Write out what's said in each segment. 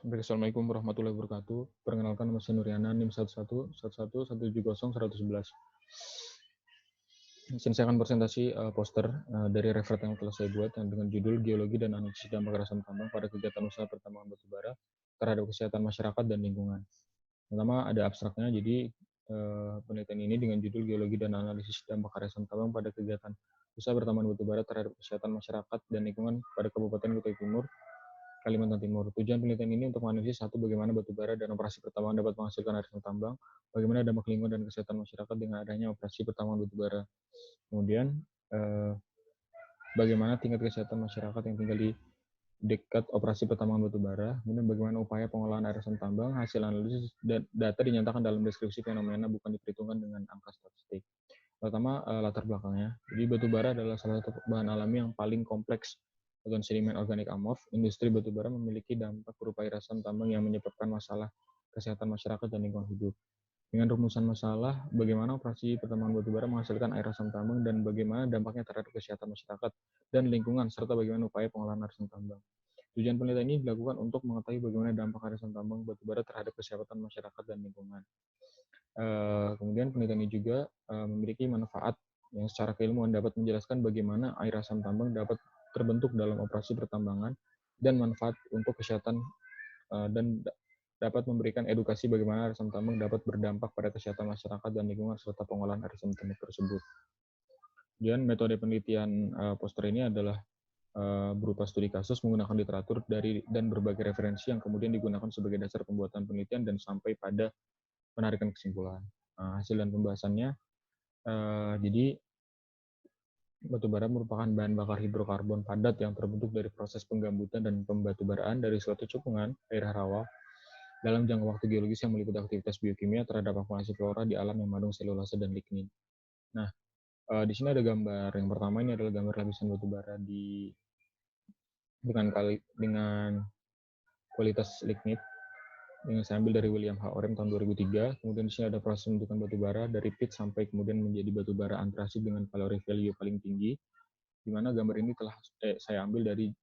Assalamualaikum warahmatullahi wabarakatuh. Perkenalkan nama saya Nuriana, NIM 1111170111. Di sini saya akan presentasi poster dari referat yang telah saya buat yang dengan judul Geologi dan Analisis Dampak Kerasan Tambang pada Kegiatan Usaha Pertambangan Batubara terhadap Kesehatan Masyarakat dan Lingkungan. Pertama ada abstraknya, jadi penelitian ini dengan judul Geologi dan Analisis Dampak Kerasan Tambang pada Kegiatan Usaha Pertambangan Batubara terhadap Kesehatan Masyarakat dan Lingkungan pada Kabupaten Kutai Timur, Kalimantan Timur. Tujuan penelitian ini untuk menganalisis satu, bagaimana batubara dan operasi pertambangan dapat menghasilkan air tambang, bagaimana dampak lingkungan dan kesehatan masyarakat dengan adanya operasi pertambangan batubara. Kemudian, bagaimana tingkat kesehatan masyarakat yang tinggal di dekat operasi pertambangan batubara, kemudian bagaimana upaya pengolahan air tambang, hasil analisis dan data dinyatakan dalam deskripsi fenomena bukan diperhitungkan dengan angka statistik. Pertama, latar belakangnya. Jadi batubara adalah salah satu bahan alami yang paling kompleks dengan sedimen organik amorf. Industri batubara memiliki dampak berupa irasan tambang yang menyebabkan masalah kesehatan masyarakat dan lingkungan hidup. Dengan rumusan masalah, bagaimana operasi pertambangan batubara menghasilkan air asam tambang dan bagaimana dampaknya terhadap kesehatan masyarakat dan lingkungan, serta bagaimana upaya pengolahan air asam tambang. Tujuan penelitian ini dilakukan untuk mengetahui bagaimana dampak air asam tambang batubara terhadap kesehatan masyarakat dan lingkungan. Kemudian penelitian ini juga memiliki manfaat yang secara keilmuan dapat menjelaskan bagaimana air asam tambang dapat terbentuk dalam operasi pertambangan dan manfaat untuk kesehatan dan dapat memberikan edukasi bagaimana air asam tambang dapat berdampak pada kesehatan masyarakat dan lingkungan serta pengolahan air asam tambang tersebut. Kemudian metode penelitian poster ini adalah berupa studi kasus menggunakan literatur dan berbagai referensi yang kemudian digunakan sebagai dasar pembuatan penelitian dan sampai pada penarikan kesimpulan. Hasil dan pembahasannya, jadi batubara merupakan bahan bakar hidrokarbon padat yang terbentuk dari proses penggambutan dan pembatubaraan dari suatu cekungan daerah rawa dalam jangka waktu geologis yang meliputi aktivitas biokimia terhadap akumulasi flora di alam yang mengandung selulose dan lignin. Nah, di sini ada gambar. Yang pertama ini adalah gambar lapisan batubara dengan kualitas lignit yang saya ambil dari William H. Orem tahun 2003. Kemudian di sini ada proses pembentukan batubara dari pit sampai kemudian menjadi batubara antrasit dengan caloric value paling tinggi, di mana gambar ini telah saya ambil dari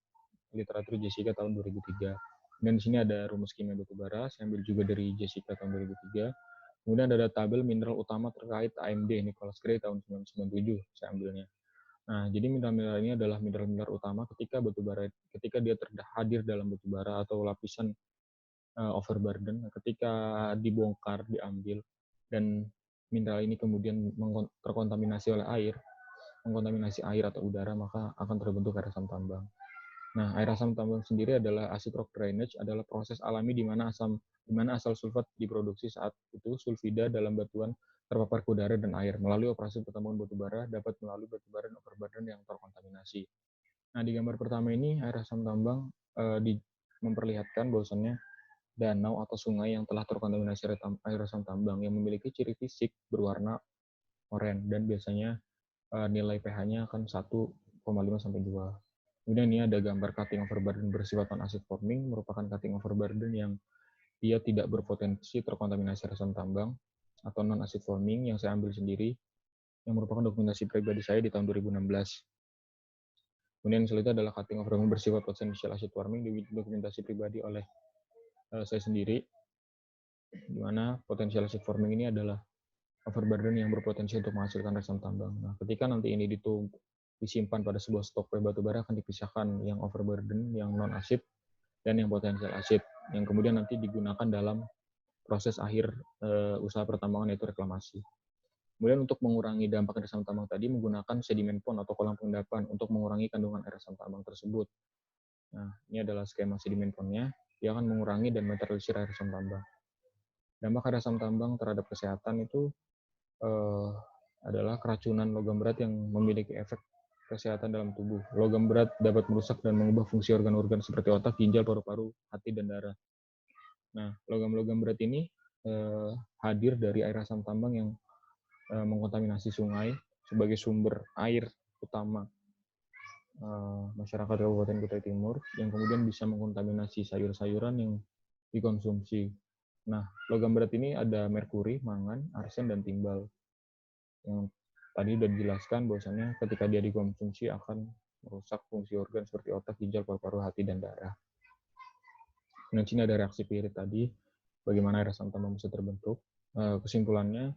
literatur Jessica tahun 2003. Dan di sini ada rumus kimia batubara, saya ambil juga dari Jessica tahun 2003. Kemudian ada tabel mineral utama terkait AMD, Nicholas Gray tahun 1997, saya ambilnya. Nah, jadi mineral-mineral ini adalah mineral-mineral utama ketika dia hadir dalam batubara atau lapisan overburden ketika dibongkar, diambil, dan mineral ini kemudian terkontaminasi oleh air, mengkontaminasi air atau udara, maka akan terbentuk air asam tambang. Nah, air asam tambang sendiri adalah acid rock drainage, adalah proses alami di mana asal sulfat diproduksi saat itu sulfida dalam batuan terpapar ke udara dan air. Melalui operasi pertambangan batubara dapat melalui batubara dan overburden yang terkontaminasi. Nah, di gambar pertama ini air asam tambang memperlihatkan bahwasannya danau atau sungai yang telah terkontaminasi air asam tambang yang memiliki ciri fisik berwarna oranye dan biasanya nilai pH-nya akan 1,5 sampai 2. Kemudian ini ada gambar cutting overburden bersifat non-acid forming, merupakan cutting overburden yang dia tidak berpotensi terkontaminasi air asam tambang atau non-acid forming yang saya ambil sendiri, yang merupakan dokumentasi pribadi saya di tahun 2016. Kemudian selanjutnya adalah cutting overburden bersifat potential acid forming, dokumentasi pribadi oleh saya sendiri, di mana potensial acid forming ini adalah overburden yang berpotensi untuk menghasilkan asam tambang. Nah, ketika nanti ini disimpan pada sebuah stok batubara akan dipisahkan yang overburden, yang non-acid, dan yang potensial acid, yang kemudian nanti digunakan dalam proses akhir usaha pertambangan, yaitu reklamasi. Kemudian untuk mengurangi dampak air asam tambang tadi menggunakan sedimen pond atau kolam pengendapan untuk mengurangi kandungan air asam tambang tersebut. Nah, ini adalah skema sedimen pondnya. Dia akan mengurangi dan menetralisir air asam tambang. Dampak air asam tambang terhadap kesehatan itu adalah keracunan logam berat yang memiliki efek kesehatan dalam tubuh. Logam berat dapat merusak dan mengubah fungsi organ-organ seperti otak, ginjal, paru-paru, hati, dan darah. Nah, logam-logam berat ini hadir dari air asam tambang yang mengkontaminasi sungai sebagai sumber air utama masyarakat Kabupaten Kutai Timur, yang kemudian bisa mengkontaminasi sayur-sayuran yang dikonsumsi. Nah, logam berat ini ada merkuri, mangan, arsen, dan timbal. Yang tadi sudah dijelaskan bahwasanya ketika dia dikonsumsi akan merusak fungsi organ seperti otak, ginjal, paru-paru, hati, dan darah. Dan sini ada reaksi Pirit tadi, bagaimana air asam tambang bisa terbentuk. Kesimpulannya,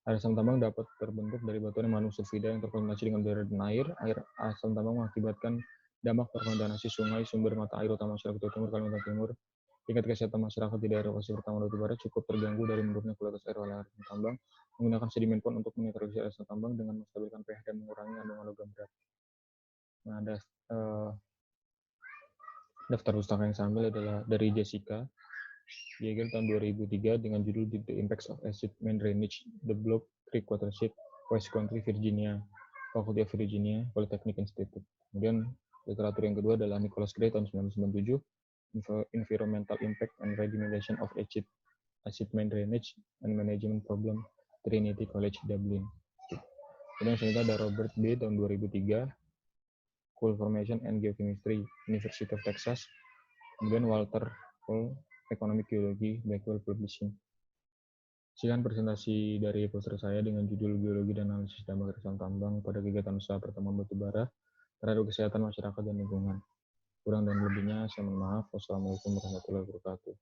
air asam tambang dapat terbentuk dari batuan yang mengandung sulfida yang terkontaminasi dengan udara dan air. Air asam tambang mengakibatkan dampak terkontaminasi sungai, sumber mata air utama masyarakat Jawa Timur, Kalimantan Timur. Tingkat kesehatan masyarakat di daerah lokasi pertama batubara cukup terganggu dari menurunnya kualitas air oleh air asam tambang. Menggunakan sedimen pond untuk menetralisir air asam tambang dengan menstabilkan pH dan mengurangi kandungan logam berat. Nah, ada daftar pustaka yang saya ambil adalah dari Jessica Yeager tahun 2003 dengan judul The Impacts of Acid Main Drainage, The Block Creek Watershed, West Country, Virginia, Faculty of Virginia, Polytechnic Institute. Kemudian literatur yang kedua adalah Nicholas Gray tahun 1997, Environmental Impact and Remediation of Acid Main Drainage and Management Problem, Trinity College Dublin. Kemudian selanjutnya ada Robert B. tahun 2003, Coal Formation and Geochemistry, University of Texas. Kemudian Walter Cole, Economic Geology, Blackwell Publishing. Sekian presentasi dari poster saya dengan judul Geologi dan Analisis Dampak Asam Tambang pada kegiatan usaha pertemuan batubara terhadap kesehatan masyarakat dan lingkungan. Kurang dan lebihnya saya mohon maaf. Wassalamualaikum warahmatullahi wabarakatuh.